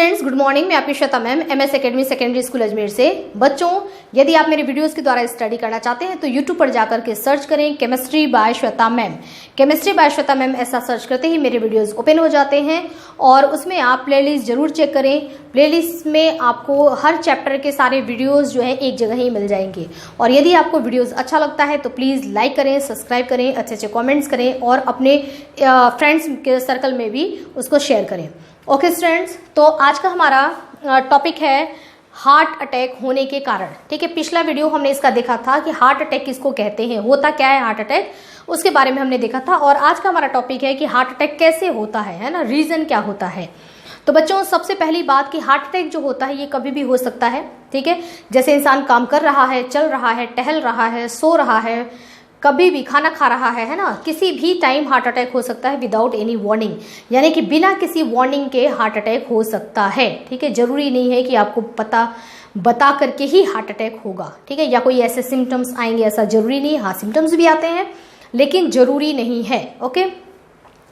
Friends, good morning. मैं आपकी Shweta ma'am, MS academy secondary school Ajmer से। बच्चों, यदि आप मेरे वीडियोस के द्वारा स्टडी करना चाहते हैं तो यूट्यूब पर जाकर के सर्च करें chemistry bye Shweta ma'am. Chemistry bye Shweta ma'am ऐसा सर्च करते ही मेरे वीडियोस ओपन हो जाते हैं और उसमें आप प्लेलिस्ट जरूर चेक करें। प्लेलिस्ट में आपको हर चैप्टर के सारे वीडियोस जो है एक जगह ही मिल जाएंगे। और यदि आपको वीडियोस अच्छा लगता है तो प्लीज़ लाइक करें, सब्सक्राइब करें, अच्छे अच्छे कॉमेंट्स करें और अपने फ्रेंड्स के सर्कल में भी उसको शेयर करें। ओके स्टूडेंट्स, तो आज का हमारा टॉपिक है हार्ट अटैक होने के कारण। ठीक है, पिछला वीडियो हमने इसका देखा था कि हार्ट अटैक किसको कहते हैं, होता क्या है हार्ट अटैक, उसके बारे में हमने देखा था। और आज का हमारा टॉपिक है कि हार्ट अटैक कैसे होता है ना, रीज़न क्या होता है। तो बच्चों, सबसे पहली बात कि हार्ट अटैक जो होता है ये कभी भी हो सकता है। ठीक है, जैसे इंसान काम कर रहा है, चल रहा है, टहल रहा है, सो रहा है, कभी भी खाना खा रहा है ना, किसी भी टाइम हार्ट अटैक हो सकता है विदाउट एनी वार्निंग, यानी कि बिना किसी वार्निंग के हार्ट अटैक हो सकता है। ठीक है, जरूरी नहीं है कि आपको बता करके ही हार्ट अटैक होगा। ठीक है, या कोई ऐसे सिम्टम्स आएंगे, ऐसा जरूरी नहीं। हाँ, सिम्टम्स भी आते हैं लेकिन जरूरी नहीं है। ओके,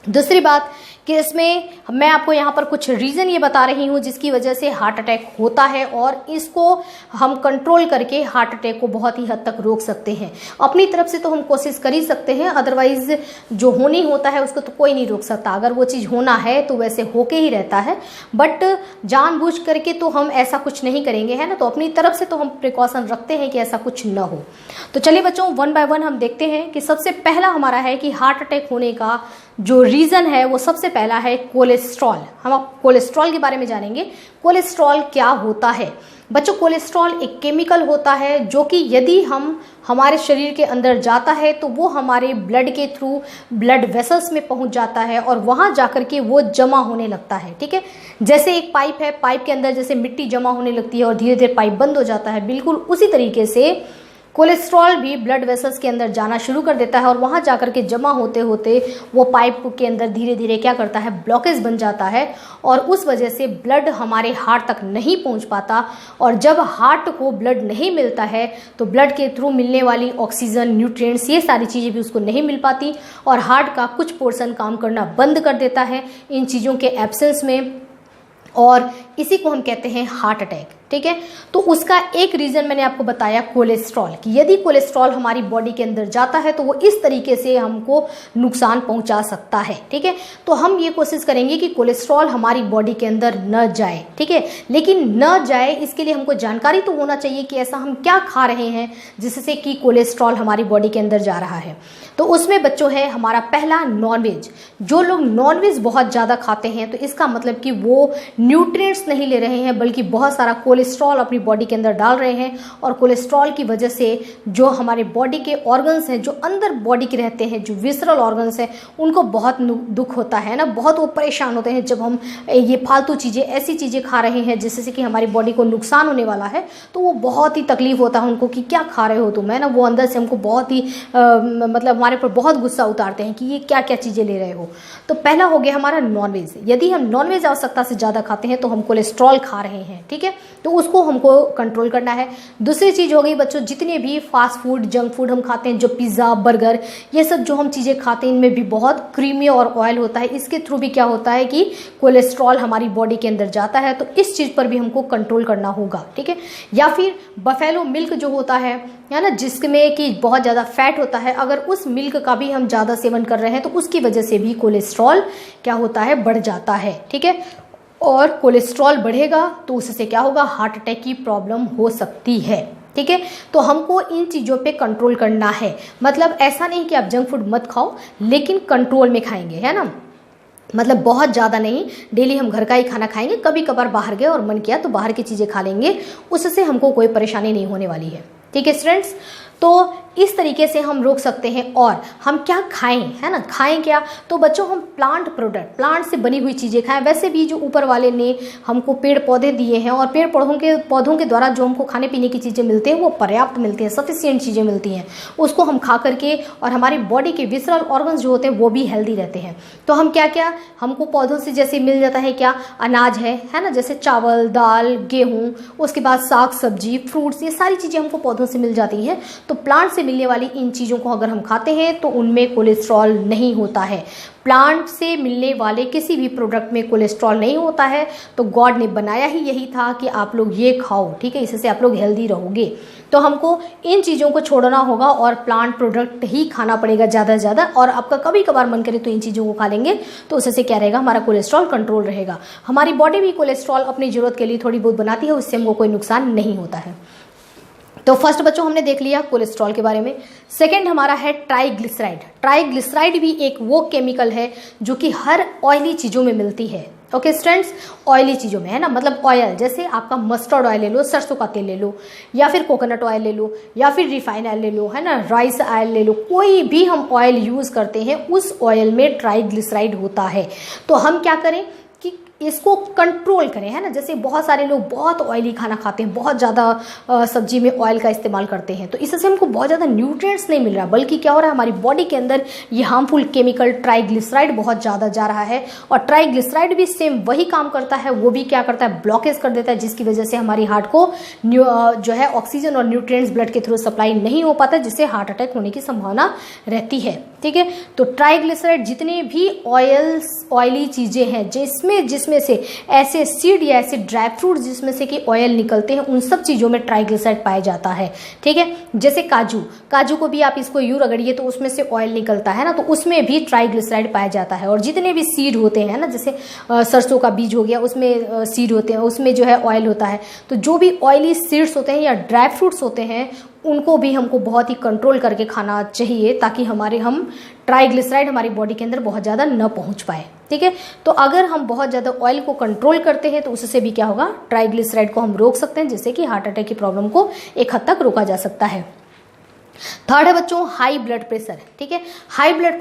दूसरी बात कि इसमें मैं आपको यहाँ पर कुछ रीज़न ये बता रही हूँ जिसकी वजह से हार्ट अटैक होता है और इसको हम कंट्रोल करके हार्ट अटैक को बहुत ही हद तक रोक सकते हैं। अपनी तरफ से तो हम कोशिश कर ही सकते हैं, अदरवाइज जो होनी होता है उसको तो कोई नहीं रोक सकता। अगर वो चीज़ होना है तो वैसे होके ही रहता है, बट जानबूझ करके तो हम ऐसा कुछ नहीं करेंगे, है ना। तो अपनी तरफ से तो हम प्रिकॉशन रखते हैं कि ऐसा कुछ न हो। तो चलिए बच्चों, वन बाय वन हम देखते हैं कि सबसे पहला हमारा है कि हार्ट अटैक होने का जो रीज़न है वो सबसे पहला है कोलेस्ट्रॉल। हम अब कोलेस्ट्रॉल के बारे में जानेंगे। कोलेस्ट्रॉल क्या होता है बच्चों? कोलेस्ट्रॉल एक केमिकल होता है जो कि यदि हमारे शरीर के अंदर जाता है तो वो हमारे ब्लड के थ्रू ब्लड वेसल्स में पहुंच जाता है और वहां जाकर के वो जमा होने लगता है। ठीक है, जैसे एक पाइप है, पाइप के अंदर जैसे मिट्टी जमा होने लगती है और धीरे धीरे पाइप बंद हो जाता है, बिल्कुल उसी तरीके से कोलेस्ट्रॉल भी ब्लड वेसल्स के अंदर जाना शुरू कर देता है और वहां जाकर के जमा होते होते वो पाइप के अंदर धीरे धीरे क्या करता है, ब्लॉकेज बन जाता है और उस वजह से ब्लड हमारे हार्ट तक नहीं पहुंच पाता। और जब हार्ट को ब्लड नहीं मिलता है तो ब्लड के थ्रू मिलने वाली ऑक्सीजन, न्यूट्रिएंट्स, ये सारी चीज़ें भी उसको नहीं मिल पाती और हार्ट का कुछ पोर्शन काम करना बंद कर देता है इन चीज़ों के एब्सेंस में, और इसी को हम कहते हैं हार्ट अटैक। ठीक है, तो उसका एक रीज़न मैंने आपको बताया कोलेस्ट्रॉल, कि यदि कोलेस्ट्रॉल हमारी बॉडी के अंदर जाता है तो वो इस तरीके से हमको नुकसान पहुंचा सकता है। ठीक है, तो हम ये कोशिश करेंगे कि कोलेस्ट्रॉल हमारी बॉडी के अंदर न जाए। ठीक है, लेकिन न जाए इसके लिए हमको जानकारी तो होना चाहिए कि ऐसा हम क्या खा रहे हैं जिससे कि कोलेस्ट्रॉल हमारी बॉडी के अंदर जा रहा है। तो उसमें बच्चों है हमारा पहला नॉनवेज। जो लोग नॉनवेज बहुत ज़्यादा खाते हैं तो इसका मतलब कि वो न्यूट्रिएंट्स नहीं ले रहे हैं बल्कि बहुत सारा कोलेस्ट्रॉल अपनी बॉडी के अंदर डाल रहे हैं। और कोलेस्ट्रॉल की वजह से जो हमारे बॉडी के ऑर्गन्स हैं, जो अंदर बॉडी के रहते हैं, जो विसरल ऑर्गन्स हैं, उनको बहुत दुख होता है ना, बहुत वो परेशान होते हैं जब हम ये फालतू चीज़ें, ऐसी चीज़ें खा रहे हैं जिससे कि हमारी बॉडी को नुकसान होने वाला है। तो वो बहुत ही तकलीफ होता है उनको कि क्या खा रहे हो तुम, है ना। वो अंदर से हमको बहुत ही मतलब हमारे पर बहुत गुस्सा उतारते हैं कि ये क्या क्या चीज़ें ले रहे हो। तो पहला हो गया हमारा नॉनवेज। यदि हम नॉनवेज आवश्यकता से ज़्यादा खाते हैं तो हम कोलेस्ट्रॉल खा रहे हैं। ठीक है, तो उसको हमको कंट्रोल करना है। दूसरी चीज़ हो गई बच्चों, जितने भी फास्ट फूड, जंक फूड हम खाते हैं, जो पिज़्ज़ा, बर्गर, ये सब जो हम चीज़ें खाते हैं इनमें भी बहुत क्रीमी और ऑयल होता है। इसके थ्रू भी क्या होता है कि कोलेस्ट्रॉल हमारी बॉडी के अंदर जाता है, तो इस चीज़ पर भी हमको कंट्रोल करना होगा। ठीक है, या फिर बफेलो मिल्क जो होता है ना, जिसमें कि बहुत ज़्यादा फैट होता है, अगर उस मिल्क का भी हम ज़्यादा सेवन कर रहे हैं तो उसकी वजह से भी कोलेस्ट्रॉल क्या होता है, बढ़ जाता है। ठीक है, और कोलेस्ट्रॉल बढ़ेगा तो उससे क्या होगा, हार्ट अटैक की प्रॉब्लम हो सकती है। ठीक है, तो हमको इन चीज़ों पे कंट्रोल करना है। मतलब ऐसा नहीं कि आप जंक फूड मत खाओ, लेकिन कंट्रोल में खाएंगे, है ना। मतलब बहुत ज़्यादा नहीं, डेली हम घर का ही खाना खाएंगे, कभी कभार बाहर गए और मन किया तो बाहर की चीज़ें खा लेंगे, उससे हमको कोई परेशानी नहीं होने वाली है। ठीक है स्टूडेंट्स, तो इस तरीके से हम रोक सकते हैं। और हम क्या खाएं, है ना, खाएं क्या? तो बच्चों हम प्लांट प्रोडक्ट, प्लांट से बनी हुई चीज़ें खाएं। वैसे भी जो ऊपर वाले ने हमको पेड़ पौधे दिए हैं और पेड़ पौधों के द्वारा जो हमको खाने पीने की चीज़ें मिलती हैं वो पर्याप्त मिलती हैं, सफिशिएंट चीज़ें मिलती हैं, उसको हम खा करके, और हमारी बॉडी के विसरल ऑर्गन्स जो होते हैं वो भी हेल्दी रहते हैं। तो हम क्या क्या हमको पौधों से जैसे मिल जाता है, क्या अनाज है ना, जैसे चावल, दाल, गेहूँ, उसके बाद साग सब्जी, फ्रूट्स, ये सारी चीज़ें हमको पौधों से मिल जाती हैं। तो प्लांट से मिलने वाली इन चीज़ों को अगर हम खाते हैं तो उनमें कोलेस्ट्रॉल नहीं होता है। प्लांट से मिलने वाले किसी भी प्रोडक्ट में कोलेस्ट्रॉल नहीं होता है। तो गॉड ने बनाया ही यही था कि आप लोग ये खाओ, ठीक है, इससे आप लोग हेल्दी रहोगे। तो हमको इन चीज़ों को छोड़ना होगा और प्लांट प्रोडक्ट ही खाना पड़ेगा ज़्यादा से ज़्यादा। और आपका कभी कभार मन करे तो इन चीज़ों को खा लेंगे तो उससे क्या रहेगा, हमारा कोलेस्ट्रॉल कंट्रोल रहेगा। हमारी बॉडी भी कोलेस्ट्रॉल अपनी ज़रूरत के लिए थोड़ी बहुत बनाती है, उससे हमको कोई नुकसान नहीं होता है। तो फर्स्ट बच्चों हमने देख लिया कोलेस्ट्रॉल के बारे में। सेकंड हमारा है ट्राइग्लिसराइड। ट्राइग्लिसराइड भी एक वो केमिकल है जो कि हर ऑयली चीज़ों में मिलती है। ओके स्टूडेंट्स, ऑयली चीज़ों में है ना, मतलब ऑयल, जैसे आपका मस्टर्ड ऑयल ले लो, सरसों का तेल ले लो, या फिर कोकोनट ऑयल ले लो, या फिर रिफाइंड ऑयल ले लो, है ना, राइस ऑयल ले लो, कोई भी हम ऑयल यूज़ करते हैं उस ऑयल में ट्राइग्लिसराइड होता है। तो हम क्या करें कि इसको कंट्रोल करें, है ना। जैसे बहुत सारे लोग बहुत ऑयली खाना खाते हैं, बहुत ज़्यादा सब्जी में ऑयल का इस्तेमाल करते हैं, तो इससे हमको बहुत ज़्यादा न्यूट्रिएंट्स नहीं मिल रहा, बल्कि क्या हो रहा है, हमारी बॉडी के अंदर ये हार्मफुल केमिकल ट्राइग्लिसराइड बहुत ज़्यादा जा रहा है। और ट्राइग्लिसराइड भी सेम वही काम करता है, वो भी क्या करता है, ब्लॉकेज कर देता है, जिसकी वजह से हमारी हार्ट को जो है ऑक्सीजन और न्यूट्रिएंट्स ब्लड के थ्रू सप्लाई नहीं हो पाता, जिससे हार्ट अटैक होने की संभावना रहती है। ठीक है, तो ट्राइग्लिसराइड जितने भी ऑयली चीज़ें हैं जिसमें से ऐसे सीड या ऐसे ड्राई फ्रूट जिसमें से कि ऑयल निकलते हैं, उन सब चीज़ों में ट्राइग्लिसराइड पाया जाता है। ठीक है, जैसे काजू को भी आप इसको यूं रगड़िए तो उसमें से ऑयल निकलता है ना, तो उसमें भी ट्राइग्लिसराइड पाया जाता है। और जितने भी सीड होते हैं ना, जैसे सरसों का बीज हो गया, उसमें सीड होते हैं, उसमें जो है ऑयल होता है। तो जो भी ऑयली सीड्स होते हैं या ड्राई फ्रूट्स होते हैं, उनको भी हमको बहुत ही कंट्रोल करके खाना चाहिए, ताकि हम ट्राइग्लिसराइड हमारी बॉडी के अंदर बहुत ज़्यादा न पहुंच पाए। ठीक है, तो अगर हम बहुत ज़्यादा ऑयल को कंट्रोल करते हैं तो उससे भी क्या होगा, ट्राइग्लिसराइड को हम रोक सकते हैं, जिससे कि हार्ट अटैक की प्रॉब्लम को एक हद तक रोका जा सकता है। थर्ड है बच्चों हाई ब्लड प्रेशर। ठीक है, हाई ब्लड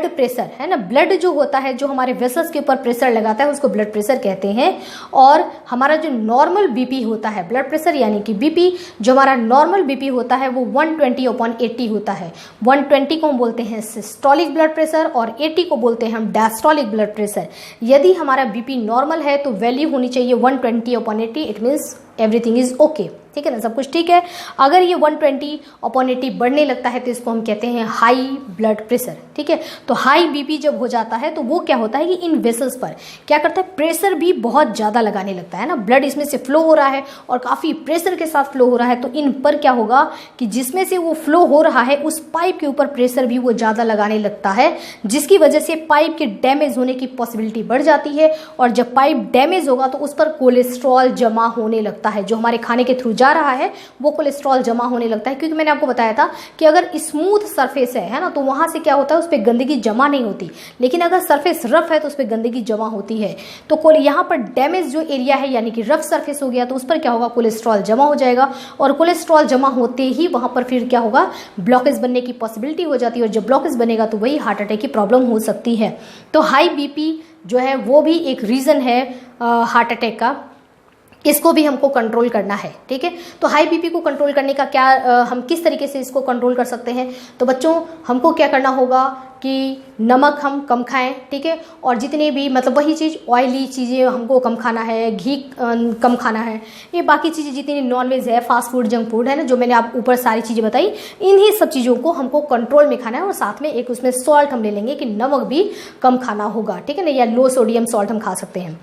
प्रेशर है ना, ब्लड जो होता है, जो हमारे वेसल्स के ऊपर प्रेशर लगाता है, उसको ब्लड प्रेशर कहते हैं। और हमारा जो नॉर्मल बीपी होता है, ब्लड प्रेशर यानी कि बीपी, जो हमारा नॉर्मल बीपी होता है वो 120/80 होता है। 120 को हम बोलते हैं सिस्टोलिक ब्लड प्रेशर और 80 को बोलते हैं हम डायस्टोलिक ब्लड प्रेशर। यदि हमारा बीपी नॉर्मल है तो वैल्यू होनी चाहिए 120/80, it means everything is okay. ठीक है ना, सब कुछ ठीक है। अगर ये 120/80 बढ़ने लगता है तो इसको हम कहते हैं हाई ब्लड प्रेशर। ठीक है, तो हाई बीपी जब हो जाता है तो वो क्या होता है कि इन वेसल्स पर क्या करता है, प्रेशर भी बहुत ज़्यादा लगाने लगता है ना। ब्लड इसमें से फ्लो हो रहा है और काफ़ी प्रेशर के साथ फ्लो हो रहा है, तो इन पर क्या होगा कि जिसमें से वो फ्लो हो रहा है उस पाइप के ऊपर प्रेशर भी वो ज़्यादा लगाने लगता है, जिसकी वजह से पाइप के डैमेज होने की पॉसिबिलिटी बढ़ जाती है। और जब पाइप डैमेज होगा तो उस पर कोलेस्ट्रॉल जमा होने लगता है, जो हमारे खाने के थ्रू जा रहा है वो कोलेस्ट्रॉल जमा होने लगता है। क्योंकि मैंने आपको बताया था कि अगर स्मूथ सरफेस है ना, तो वहां से क्या होता है, उस पर गंदगी जमा नहीं होती। लेकिन अगर सरफेस रफ है तो उस पर गंदगी जमा होती है। तो यहाँ पर डैमेज जो एरिया है यानी कि रफ सरफेस हो गया, तो उस पर क्या होगा, कोलेस्ट्रॉल जमा हो जाएगा। और कोलेस्ट्रॉल जमा होते ही वहां पर फिर क्या होगा, ब्लॉकेज बनने की पॉसिबिलिटी हो जाती है। और जब ब्लॉकेज बनेगा तो वही हार्ट अटैक की प्रॉब्लम हो सकती है। तो हाई बीपी जो है वो भी एक रीजन है हार्ट अटैक का, इसको भी हमको कंट्रोल करना है। ठीक है, तो हाई बीपी को कंट्रोल करने का क्या हम किस तरीके से इसको कंट्रोल कर सकते हैं, तो बच्चों हमको क्या करना होगा कि नमक हम कम खाएं। ठीक है, और जितने भी मतलब वही चीज़ ऑयली चीज़ें हमको कम खाना है, घी कम खाना है, ये बाकी चीज़ें जितनी नॉनवेज है, फास्ट फूड, जंक फूड है ना, जो मैंने आप ऊपर सारी चीज़ें बताई, इन्हीं सब चीज़ों को हमको कंट्रोल में खाना है। और साथ में एक उसमें सॉल्ट हम ले लेंगे कि नमक भी कम खाना होगा। ठीक है ना, या लो सोडियम सॉल्ट हम खा सकते हैं।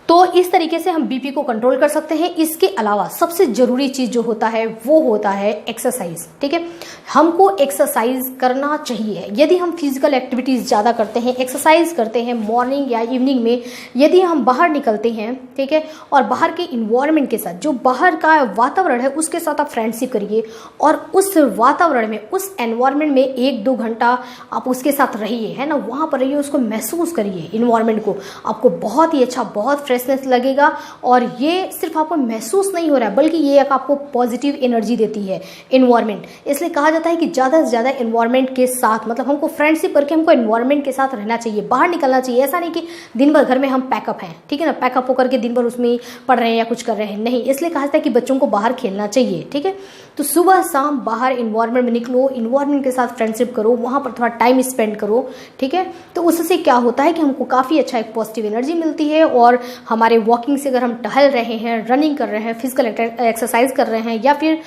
तो इस तरीके से हम बीपी को कंट्रोल कर सकते हैं। इसके अलावा सबसे ज़रूरी चीज़ जो होता है वो होता है एक्सरसाइज। ठीक है, हमको एक्सरसाइज करना चाहिए। यदि हम फिजिकल एक्टिविटीज़ ज़्यादा करते हैं, एक्सरसाइज करते हैं मॉर्निंग या इवनिंग में, यदि हम बाहर निकलते हैं, ठीक है, और बाहर के इन्वायरमेंट के साथ, जो बाहर का वातावरण है उसके साथ आप फ्रेंडशिप करिए और उस वातावरण में, उस एनवायरमेंट में 1-2 घंटा आप उसके साथ रहिए, है ना, वहाँ पर रहिए, उसको महसूस करिए इन्वायरमेंट को। आपको बहुत ही अच्छा, बहुत फ्रेशनेस लगेगा। और ये सिर्फ आपको महसूस नहीं हो रहा है, बल्कि ये एक आपको पॉजिटिव एनर्जी देती है इन्वायरमेंट। इसलिए कहा जाता है कि ज़्यादा से ज़्यादा इन्वायरमेंट के साथ, मतलब हमको फ्रेंडशिप करके हमको इन्वायरमेंट के साथ रहना चाहिए, बाहर निकलना चाहिए। ऐसा नहीं कि दिन भर घर में हम पैकअप हैं, ठीक है ना, पैकअप होकर के दिन भर उसमें पढ़ रहे हैं या कुछ कर रहे हैं, नहीं। इसलिए कहा जाता है कि बच्चों को बाहर खेलना चाहिए। ठीक है, तो सुबह शाम बाहर इन्वायरमेंट में निकलो, इन्वायरमेंट के साथ फ्रेंडशिप करो, वहाँ पर थोड़ा टाइम स्पेंड करो। ठीक है, तो उससे क्या होता है कि हमको काफ़ी अच्छा एक पॉजिटिव एनर्जी मिलती है और हमारे वॉकिंग से अगर हम टहल रहे हैं, रनिंग कर रहे हैं, फिजिकल एक्सरसाइज कर रहे हैं या फिर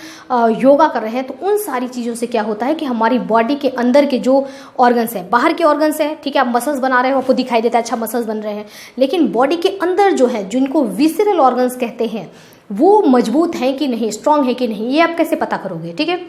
योगा कर रहे हैं, तो उन सारी चीज़ों से क्या होता है कि हमारी बॉडी के अंदर के जो ऑर्गन्स हैं, बाहर के ऑर्गन्स हैं, ठीक है, आप मसल्स बना रहे हो, आपको दिखाई देता है अच्छा मसल्स बन रहे हैं, लेकिन बॉडी के अंदर जो है, जिनको विसरल ऑर्गन्स कहते हैं, वो मजबूत हैं कि नहीं, स्ट्रांग है कि नहीं, ये आप कैसे पता करोगे? ठीक है,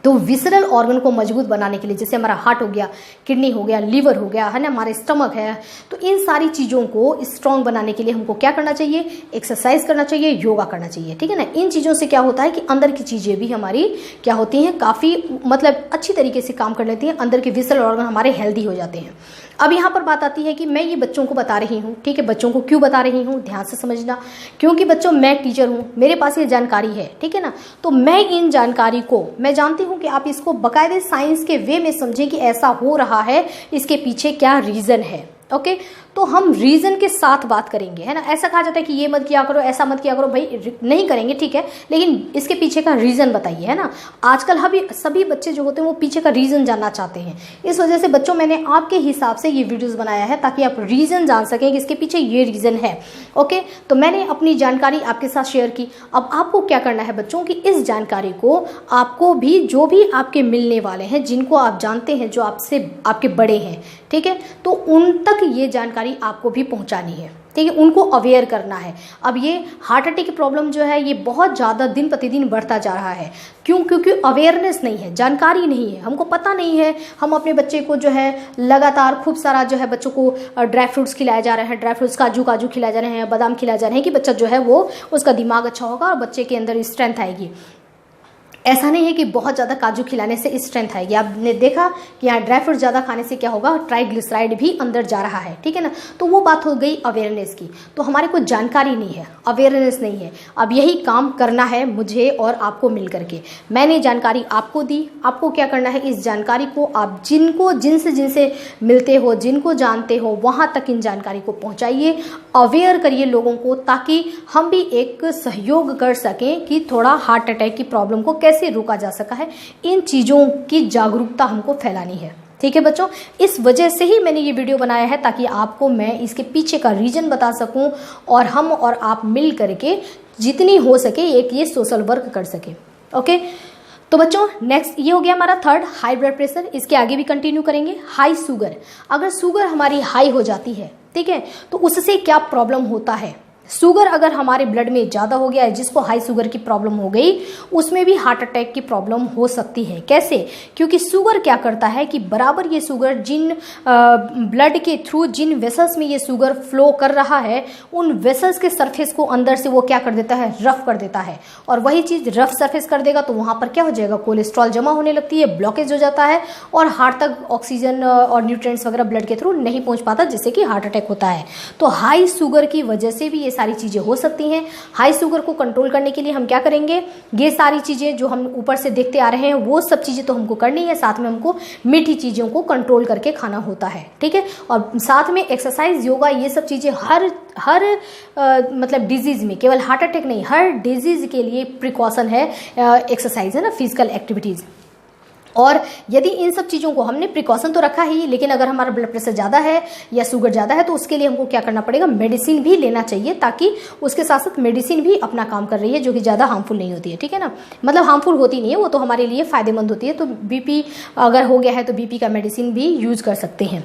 तो विसरल ऑर्गन को मजबूत बनाने के लिए, जैसे हमारा हार्ट हो गया, किडनी हो गया, लीवर हो गया, है ना, हमारे स्टमक है, तो इन सारी चीज़ों को स्ट्रांग बनाने के लिए हमको क्या करना चाहिए? एक्सरसाइज करना चाहिए, योगा करना चाहिए, ठीक है ना। इन चीज़ों से क्या होता है कि अंदर की चीज़ें भी हमारी क्या होती हैं, काफ़ी मतलब अच्छी तरीके से काम कर लेती हैं, अंदर के विसरल ऑर्गन हमारे हेल्दी हो जाते हैं। अब यहाँ पर बात आती है कि मैं ये बच्चों को बता रही हूँ, ठीक है, बच्चों को क्यों बता रही हूँ, ध्यान से समझना, क्योंकि बच्चों मैं टीचर हूँ, मेरे पास ये जानकारी है, ठीक है ना, तो मैं इन जानकारी को, मैं जानती हूँ कि आप इसको बाकायदे साइंस के वे में समझें कि ऐसा हो रहा है, इसके पीछे क्या रीज़न है। ओके, तो हम रीज़न के साथ बात करेंगे, है ना। ऐसा कहा जाता है कि ये मत किया करो, ऐसा मत किया करो, भाई नहीं करेंगे, ठीक है, लेकिन इसके पीछे का रीज़न बताइए, है ना। आजकल सभी बच्चे जो होते हैं वो पीछे का रीज़न जानना चाहते हैं। इस वजह से बच्चों मैंने आपके हिसाब से ये वीडियोज़ बनाया है ताकि आप रीज़न जान सकें कि इसके पीछे ये रीज़न है। ओके, तो मैंने अपनी जानकारी आपके साथ शेयर की। अब आपको क्या करना है बच्चों की इस जानकारी को आपको भी, जो भी आपके मिलने वाले हैं, जिनको आप जानते हैं, जो आपसे आपके बड़े हैं, ठीक है, तो उन तक ये जानकारी आपको भी पहुंचानी है, ठीक है, उनको अवेयर करना है। अब ये हार्ट अटैक की प्रॉब्लम जो है ये बहुत ज़्यादा दिन प्रतिदिन बढ़ता जा रहा है। क्यों? क्योंकि अवेयरनेस नहीं है, जानकारी नहीं है, हमको पता नहीं है। हम अपने बच्चे को जो है लगातार खूब सारा जो है बच्चों को ड्राई फ्रूट्स खिलाए जा रहे हैं, ड्राई फ्रूट्स काजू खिलाए जा रहे हैं, बादाम खिलाए जा रहे हैं कि बच्चा जो है वो उसका दिमाग अच्छा होगा और बच्चे के अंदर स्ट्रेंथ आएगी। ऐसा नहीं है कि बहुत ज़्यादा काजू खिलाने से स्ट्रेंथ आएगी। आपने देखा कि यहाँ ड्राई फ्रूट ज़्यादा खाने से क्या होगा, ट्राइग्लिसराइड भी अंदर जा रहा है, ठीक है ना। तो वो बात हो गई अवेयरनेस की। तो हमारे को जानकारी नहीं है, अवेयरनेस नहीं है। अब यही काम करना है मुझे और आपको मिल करके। मैंने जानकारी आपको दी, आपको क्या करना है, इस जानकारी को आप जिनसे मिलते हो, जिनको जानते हो, वहाँ तक इन जानकारी को पहुँचाइए, अवेयर करिए लोगों को, ताकि हम भी एक सहयोग कर सकें कि थोड़ा हार्ट अटैक की प्रॉब्लम को कैसे रोका जा सका है। इन चीज़ों की जागरूकता हमको फैलानी है, ठीक है बच्चों। इस वजह से ही मैंने ये वीडियो बनाया है ताकि आपको मैं इसके पीछे का रीज़न बता सकूं और हम और आप मिल करके जितनी हो सके एक ये सोशल वर्क कर सके। ओके, तो बच्चों नेक्स्ट ये हो गया हमारा थर्ड, हाई ब्लड प्रेशर। इसके आगे भी कंटिन्यू करेंगे। हाई शुगर, अगर शुगर हमारी हाई हो जाती है, ठीक है, तो उससे क्या प्रॉब्लम होता है। शुगर अगर हमारे ब्लड में ज़्यादा हो गया है, जिसको हाई शुगर की प्रॉब्लम हो गई, उसमें भी हार्ट अटैक की प्रॉब्लम हो सकती है। कैसे? क्योंकि शुगर क्या करता है कि बराबर ये शुगर जिन ब्लड के थ्रू जिन वेसल्स में ये शुगर फ्लो कर रहा है, उन वेसल्स के सरफेस को अंदर से वो क्या कर देता है, रफ कर देता है। और वही चीज़ रफ सरफेस कर देगा तो वहाँ पर क्या हो जाएगा, कोलेस्ट्रॉल जमा होने लगती है, ब्लॉकेज हो जाता है और हार्ट तक ऑक्सीजन और न्यूट्रिएंट्स वगैरह ब्लड के थ्रू नहीं पहुँच पाता, जिससे कि हार्ट अटैक होता है। तो हाई शुगर की वजह से भी ये सारी चीज़ें हो सकती हैं। हाई शुगर को कंट्रोल करने के लिए हम क्या करेंगे, ये सारी चीज़ें जो हम ऊपर से देखते आ रहे हैं वो सब चीज़ें तो हमको करनी है, साथ में हमको मीठी चीज़ों को कंट्रोल करके खाना होता है, ठीक है। और साथ में एक्सरसाइज, योगा, ये सब चीज़ें हर मतलब डिजीज़ में, केवल हार्ट अटैक नहीं, हर डिजीज़ के लिए प्रिकॉशन है एक्सरसाइज, है ना, फिजिकल एक्टिविटीज़। और यदि इन सब चीज़ों को हमने प्रिकॉशन तो रखा ही, लेकिन अगर हमारा ब्लड प्रेशर ज़्यादा है या शुगर ज़्यादा है तो उसके लिए हमको क्या करना पड़ेगा, मेडिसिन भी लेना चाहिए, ताकि उसके साथ साथ मेडिसिन भी अपना काम कर रही है, जो कि ज़्यादा हार्मफुल नहीं होती है, ठीक है ना। मतलब हार्मफुल होती नहीं है, वो तो हमारे लिए फ़ायदेमंद होती है। तो बीपी अगर हो गया है तो बीपी का मेडिसिन भी यूज़ कर सकते हैं।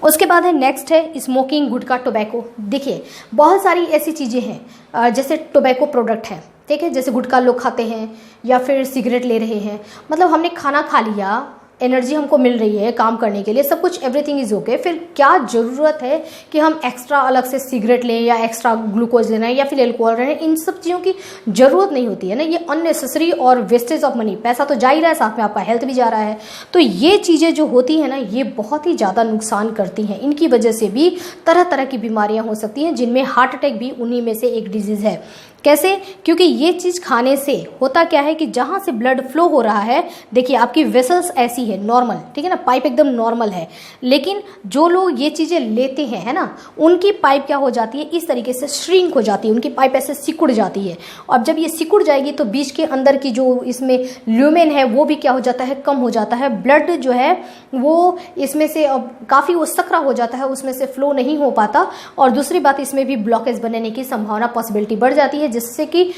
उसके बाद है नेक्स्ट है स्मोकिंग, गुटखा, टोबैको। देखिए बहुत सारी ऐसी चीज़ें हैं जैसे टोबैको प्रोडक्ट है, ठीक है, जैसे गुटखा लोग खाते हैं या फिर सिगरेट ले रहे हैं। मतलब हमने खाना खा लिया, एनर्जी हमको मिल रही है काम करने के लिए, सब कुछ एवरीथिंग इज़ ओके, फिर क्या ज़रूरत है कि हम एक्स्ट्रा अलग से सिगरेट लें या एक्स्ट्रा ग्लूकोज लेना है या फिर एल्कोहल लेना है। इन सब चीज़ों की ज़रूरत नहीं होती है ना, ये अननेसेसरी और वेस्टेज ऑफ मनी, पैसा तो जा ही रहा है, साथ में आपका हेल्थ भी जा रहा है। तो ये चीज़ें जो होती हैं ना, ये बहुत ही ज़्यादा नुकसान करती हैं। इनकी वजह से भी तरह तरह की बीमारियाँ हो सकती हैं, जिनमें हार्ट अटैक भी उन्हीं में से एक डिजीज़ है। कैसे? क्योंकि ये चीज़ खाने से होता क्या है कि जहाँ से ब्लड फ्लो हो रहा है, देखिए आपकी वेसल्स ऐसी है नॉर्मल, ठीक है ना, पाइप एकदम नॉर्मल है। लेकिन जो लोग ये चीज़ें लेते हैं, है ना, उनकी पाइप क्या हो जाती है, इस तरीके से श्रिंक हो जाती है, उनकी पाइप ऐसे सिकुड़ जाती है। और जब ये सिकुड़ जाएगी तो बीच के अंदर की जो इसमें ल्यूमेन है वो भी क्या हो जाता है, कम हो जाता है। ब्लड जो है वो इसमें से काफ़ी वो सकरा हो जाता है, उसमें से फ्लो नहीं हो पाता। और दूसरी बात, इसमें भी ब्लॉकेज बनने की संभावना, पॉसिबिलिटी बढ़ जाती है, जिससे कि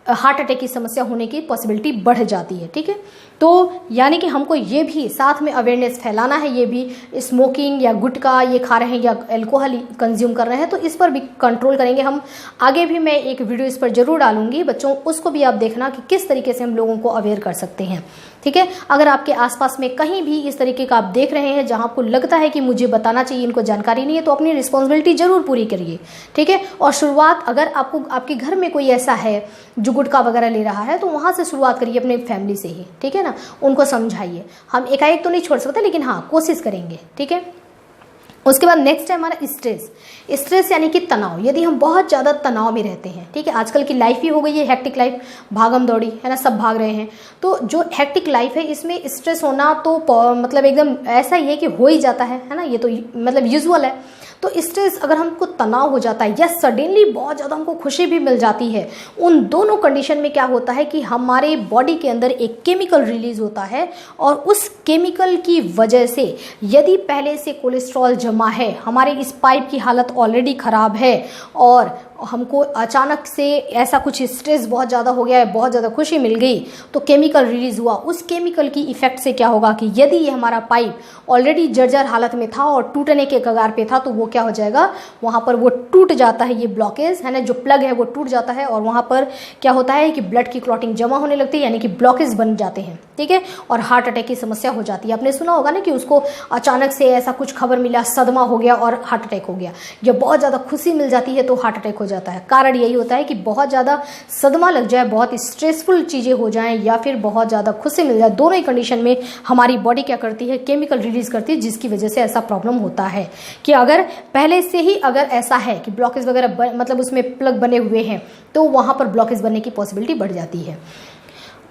हार्ट अटैक की समस्या होने की पॉसिबिलिटी बढ़ जाती है। ठीक है, तो यानी कि हमको ये भी साथ में अवेयरनेस फैलाना है, ये भी स्मोकिंग या गुटखा ये खा रहे हैं या अल्कोहल कंज्यूम कर रहे हैं तो इस पर भी कंट्रोल करेंगे हम। आगे भी मैं एक वीडियो इस पर जरूर डालूंगी बच्चों, उसको भी आप देखना कि किस तरीके से हम लोगों को अवेयर कर सकते हैं। ठीक है, अगर आपके आसपास में कहीं भी इस तरीके का आप देख रहे हैं जहां आपको लगता है कि मुझे बताना चाहिए, इनको जानकारी नहीं है, तो अपनी रिस्पॉन्सिबिलिटी जरूर पूरी करिए। ठीक है, और शुरुआत अगर आपको आपके घर में कोई ऐसा है जो गुटखा वगैरह ले रहा है तो वहां से शुरुआत करिए, अपने फैमिली से ही। ठीक है ना, उनको समझाइए। हम एकाएक तो नहीं छोड़ सकते, लेकिन हाँ कोशिश करेंगे। ठीक है, उसके बाद नेक्स्ट है हमारा स्ट्रेस। स्ट्रेस यानी कि तनाव। यदि हम बहुत ज़्यादा तनाव में रहते हैं, ठीक है, आजकल की लाइफ ही हो गई है हेक्टिक लाइफ, भागम दौड़ी, है ना, सब भाग रहे हैं, तो जो हेक्टिक लाइफ है इसमें स्ट्रेस होना तो मतलब एकदम ऐसा ही है कि हो ही जाता है ना, ये तो मतलब यूजुअल है। तो स्ट्रेस अगर हमको तनाव हो जाता है या सडनली बहुत ज़्यादा हमको खुशी भी मिल जाती है, उन दोनों कंडीशन में क्या होता है कि हमारे बॉडी के अंदर एक केमिकल रिलीज होता है और उस केमिकल की वजह से यदि पहले से कोलेस्ट्रॉल जमा है, हमारे इस पाइप की हालत ऑलरेडी ख़राब है और हमको अचानक से ऐसा कुछ स्ट्रेस बहुत ज़्यादा हो गया है, बहुत ज़्यादा खुशी मिल गई तो केमिकल रिलीज़ हुआ, उस केमिकल की इफेक्ट से क्या होगा कि यदि ये हमारा पाइप ऑलरेडी जर्जर हालत में था और टूटने के कगार पे था तो वो क्या हो जाएगा, वहाँ पर वो टूट जाता है, ये ब्लॉकेज है ना, जो प्लग है वो टूट जाता है और वहाँ पर क्या होता है कि ब्लड की क्लॉटिंग जमा होने लगती है, यानी कि ब्लॉकेज बन जाते हैं। ठीक है, और हार्ट अटैक की समस्या हो जाती है। आपने सुना होगा ना कि उसको अचानक से ऐसा कुछ खबर मिला, सदमा हो गया और हार्ट अटैक हो गया, या बहुत ज़्यादा खुशी मिल जाती है तो हार्ट अटैक हो जाता है। कारण यही होता है कि बहुत ज़्यादा सदमा लग जाए, बहुत स्ट्रेसफुल चीज़ें हो जाएं या फिर बहुत ज़्यादा खुशी मिल जाए, दोनों ही कंडीशन में हमारी बॉडी क्या करती है, केमिकल रिलीज करती है, जिसकी वजह से ऐसा प्रॉब्लम होता है कि अगर पहले से ही अगर ऐसा है कि ब्लॉकेज वगैरह मतलब उसमें प्लग बने हुए हैं तो वहाँ पर ब्लॉकेज बनने की पॉसिबिलिटी बढ़ जाती है।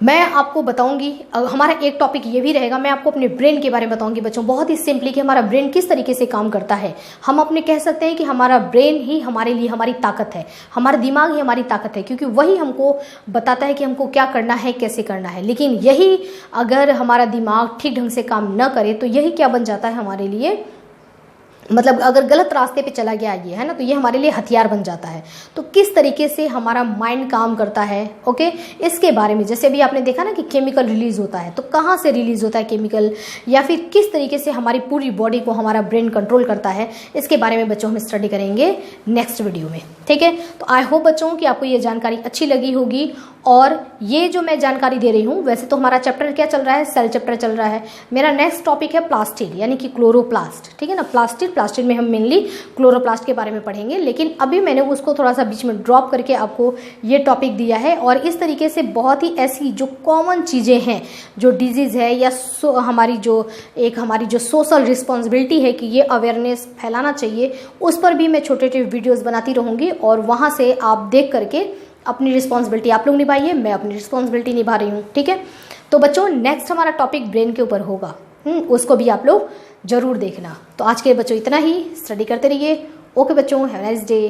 मैं आपको बताऊंगी, हमारा एक टॉपिक ये भी रहेगा, मैं आपको अपने ब्रेन के बारे में बताऊंगी बच्चों, बहुत ही सिंपली कि हमारा ब्रेन किस तरीके से काम करता है। हम अपने कह सकते हैं कि हमारा ब्रेन ही हमारे लिए हमारी ताकत है, हमारा दिमाग ही हमारी ताकत है, क्योंकि वही हमको बताता है कि हमको क्या करना है, कैसे करना है। लेकिन यही अगर हमारा दिमाग ठीक ढंग से काम न करे तो यही क्या बन जाता है हमारे लिए, मतलब अगर गलत रास्ते पे चला गया ये, है ना, तो ये हमारे लिए हथियार बन जाता है। तो किस तरीके से हमारा माइंड काम करता है, ओके, इसके बारे में, जैसे अभी आपने देखा ना कि केमिकल रिलीज होता है, तो कहाँ से रिलीज होता है केमिकल, या फिर किस तरीके से हमारी पूरी बॉडी को हमारा ब्रेन कंट्रोल करता है, इसके बारे में बच्चों हम स्टडी करेंगे नेक्स्ट वीडियो में। ठीक है, तो आई होप बच्चों कि आपको ये जानकारी अच्छी लगी होगी। और ये जो मैं जानकारी दे रही हूँ, वैसे तो हमारा चैप्टर क्या चल रहा है, सेल चैप्टर चल रहा है। मेरा नेक्स्ट टॉपिक है प्लास्टिड यानी कि क्लोरोप्लास्ट। ठीक है ना, प्लास्टिड में हम मेनली क्लोरोप्लास्ट के बारे में पढ़ेंगे, लेकिन अभी मैंने उसको थोड़ा सा बीच में ड्रॉप करके आपको ये टॉपिक दिया है। और इस तरीके से बहुत ही ऐसी जो कॉमन चीज़ें हैं, जो डिजीज़ है या हमारी जो सोशल रिस्पॉन्सिबिलिटी है कि ये अवेयरनेस फैलाना चाहिए, उस पर भी मैं छोटे छोटे वीडियोज़ बनाती रहूँगी और वहाँ से आप देख करके अपनी रिस्पॉन्सिबिलिटी आप लोग निभाइए, मैं अपनी रिस्पॉन्सिबिलिटी निभा रही हूँ। ठीक है, तो बच्चों नेक्स्ट हमारा टॉपिक ब्रेन के ऊपर होगा, उसको भी आप लोग जरूर देखना। तो आज के बच्चों इतना ही, स्टडी करते रहिए। ओके बच्चों, हैव अ नाइस डे।